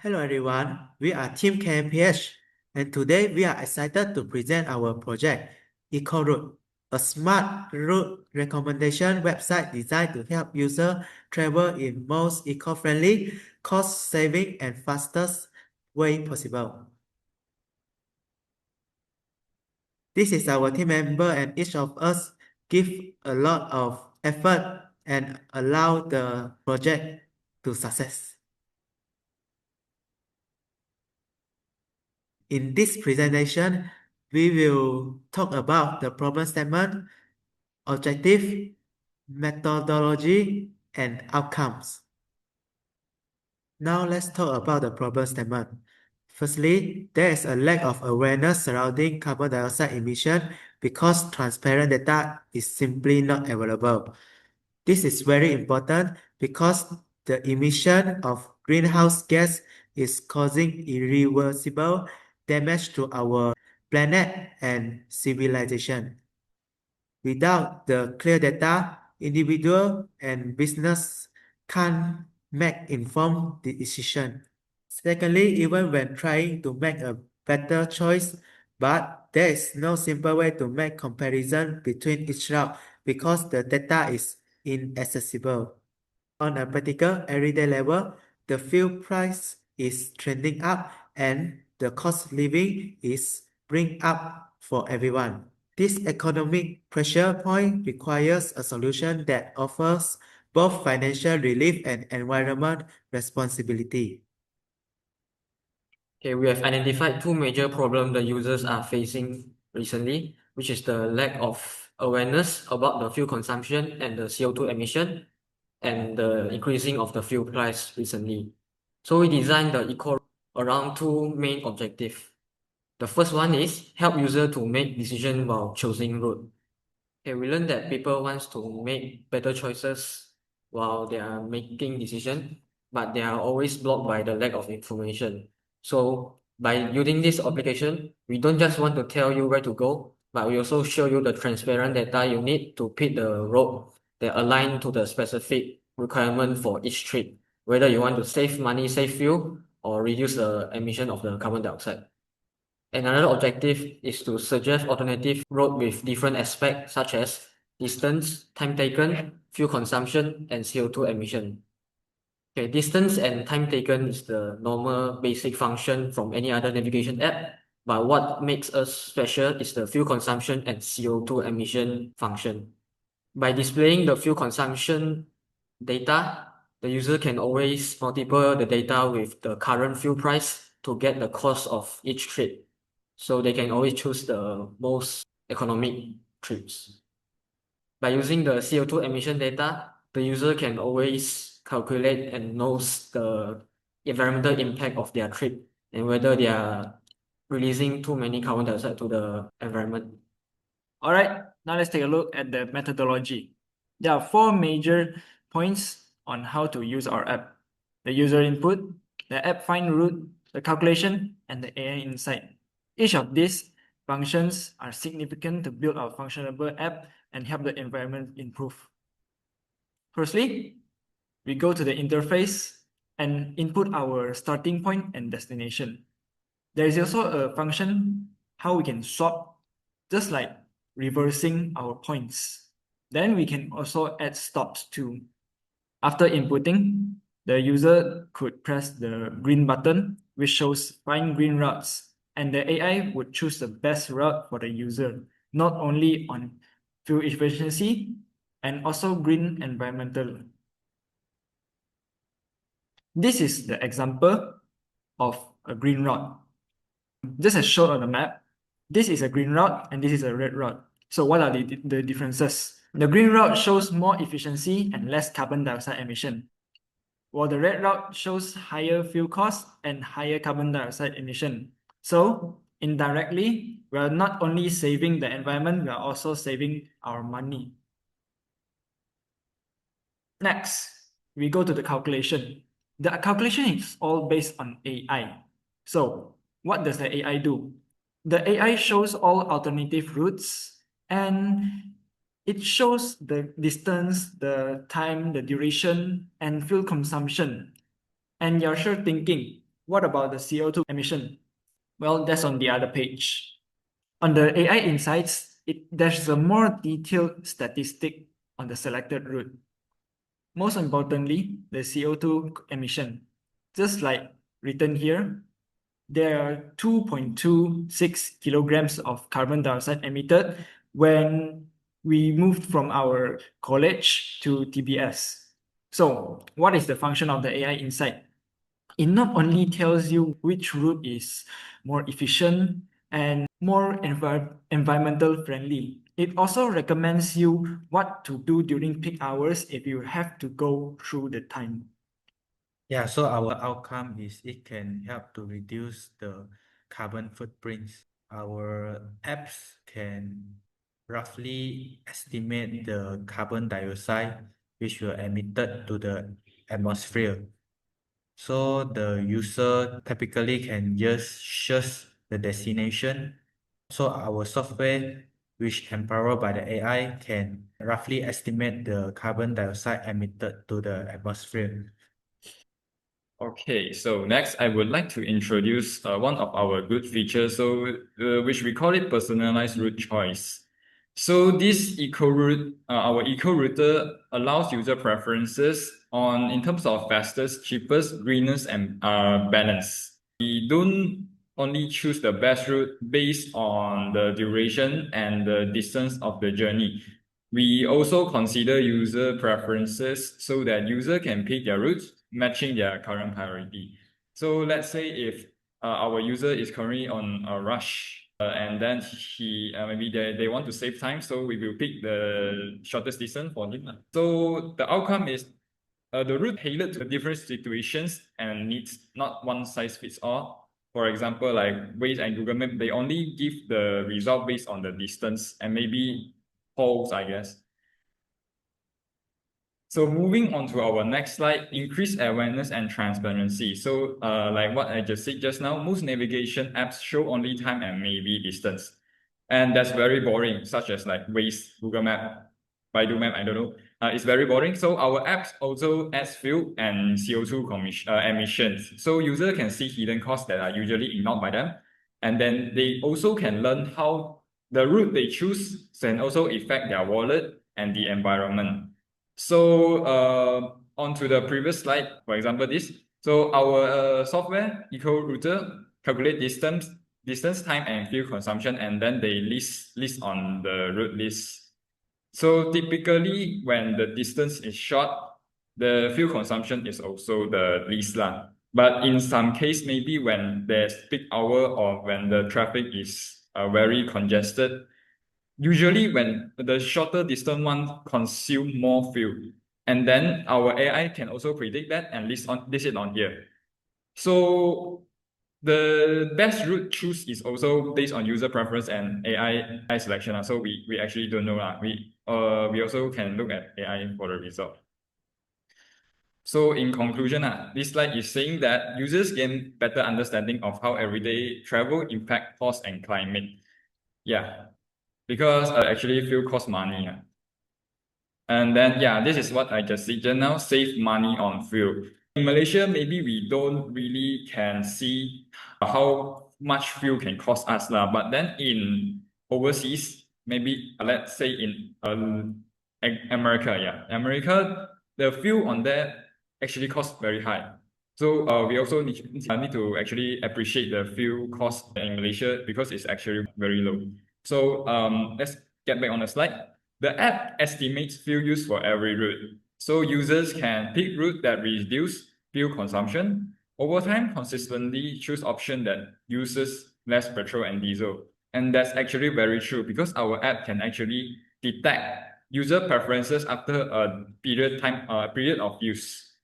Hello everyone, we are Team KMPH and today we are excited to present our project EcoRoute, a smart route recommendation website designed to help users travel in most eco-friendly, cost-saving and fastest way possible. This is our team member and each of us give a lot of effort and allow the project to success. In this presentation, we will talk about the problem statement, objective, methodology, and outcomes. Now let's talk about the problem statement. Firstly, there is a lack of awareness surrounding carbon dioxide emission because transparent data is simply not available. This is very important because the emission of greenhouse gas is causing irreversible damage to our planet and civilization. Without the clear data, individual and business can't make informed decisions. Secondly, even when trying to make a better choice, but there is no simple way to make comparison between each route because the data is inaccessible. On a practical everyday level, the fuel price is trending up and the cost living is bring up for everyone. This economic pressure point requires a solution that offers both financial relief and environment responsibility. Okay, we have identified two major problems the users are facing recently, which is the lack of awareness about the fuel consumption and the CO2 emission, and the increasing of the fuel price recently. So we designed the eco around two main objectives. The first one is help user to make decision while choosing route. Okay, we learned that people wants to make better choices while they are making decision, but they are always blocked by the lack of information. So by using this application, we don't just want to tell you where to go, but we also show you the transparent data you need to pick the road that align to the specific requirement for each trip, whether you want to save money, save fuel, or reduce the emission of the carbon dioxide. Another objective is to suggest alternative road with different aspects such as distance, time taken, fuel consumption, and CO2 emission. Okay, distance and time taken is the normal basic function from any other navigation app, but what makes us special is the fuel consumption and CO2 emission function. By displaying the fuel consumption data, the user can always multiply the data with the current fuel price to get the cost of each trip. So they can always choose the most economic trips. By using the CO2 emission data, the user can always calculate and knows the environmental impact of their trip and whether they are releasing too many carbon dioxide to the environment. All right, now let's take a look at the methodology. There are four major points on how to use our app: the user input, the app find route, the calculation, and the AI insight. Each of these functions are significant to build our functionable app and help the environment improve. Firstly, we go to the interface and input our starting point and destination. There is also a function how we can swap, just like reversing our points. Then we can also add stops too. After inputting, the user could press the green button, which shows find green routes, and the AI would choose the best route for the user, not only on fuel efficiency and also green environmental. This is the example of a green route. Just as shown on the map, this is a green route and this is a red route. So what are the differences? The green route shows more efficiency and less carbon dioxide emission, while the red route shows higher fuel cost and higher carbon dioxide emission. So indirectly, we are not only saving the environment, we are also saving our money. Next, we go to the calculation. The calculation is all based on AI. So what does the AI do? The AI shows all alternative routes and it shows the distance, the time, the duration, and fuel consumption. And you're sure thinking, what about the CO2 emission? Well, that's on the other page. On the AI insights, there's a more detailed statistic on the selected route. Most importantly, the CO2 emission. Just like written here, there are 2.26 kilograms of carbon dioxide emitted when we moved from our college to TBS. So what is the function of the AI insight? It not only tells you which route is more efficient and more environmental friendly, it also recommends you what to do during peak hours if you have to go through the time. Yeah, so our outcome is it can help to reduce the carbon footprints. Our apps can roughly estimate the carbon dioxide which were emitted to the atmosphere. So the user typically can just search the destination. So our software, which empowered by the AI, can roughly estimate the carbon dioxide emitted to the atmosphere. Okay, so next I would like to introduce one of our good features, which we call it personalized route choice. So this our eco router allows user preferences in terms of fastest, cheapest, greenest, and balance. We don't only choose the best route based on the duration and the distance of the journey. We also consider user preferences so that user can pick their routes matching their current priority. So let's say if our user is currently on a rush and then maybe they want to save time, so we will pick the shortest distance for him. So the outcome is the route tailored to different situations and needs, not one size fits all. For example, like Waze and Google Maps, they only give the result based on the distance and maybe polls, I guess. So moving on to our next slide, increased awareness and transparency. So like what I just said just now, most navigation apps show only time and maybe distance. And that's very boring, such as like Waze, Google Map, Baidu Map, I don't know. It's very boring. So our apps also adds fuel and CO2 emissions. So user can see hidden costs that are usually ignored by them. And then they also can learn how the route they choose can also affect their wallet and the environment. So on to the previous slide, for example, this. So our software, eco-router, calculate distance, time, and fuel consumption, and then they list on the route list. So typically, when the distance is short, the fuel consumption is also the least lah. But in some case, maybe when there's peak hour or when the traffic is very congested, usually when the shorter distance one consume more fuel, and then our AI can also predict that and list it on here. So the best route choose is also based on user preference and AI selection. So we actually don't know. We also can look at AI for the result. So in conclusion, this slide is saying that users gain better understanding of how everyday travel impact cost and climate. Yeah, because actually fuel costs money. And then, yeah, this is what I just said just now, save money on fuel. In Malaysia, maybe we don't really can see how much fuel can cost us, but then in overseas, maybe let's say in America, America, the fuel on there actually costs very high. So we also need to actually appreciate the fuel cost in Malaysia because it's actually very low. So let's get back on the slide. The app estimates fuel use for every route. So users can pick route that reduce fuel consumption. Over time, consistently choose option that uses less petrol and diesel. And that's actually very true because our app can actually detect user preferences after a period of use.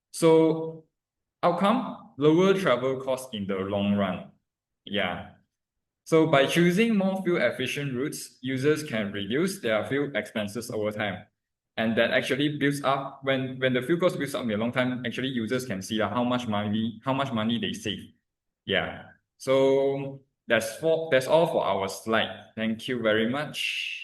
So outcome, lower travel costs in the long run. Yeah. So by choosing more fuel efficient routes, users can reduce their fuel expenses over time. And that actually builds up when the fuel cost builds up in a long time, actually users can see how much money they save. Yeah. So that's all for our slide. Thank you very much.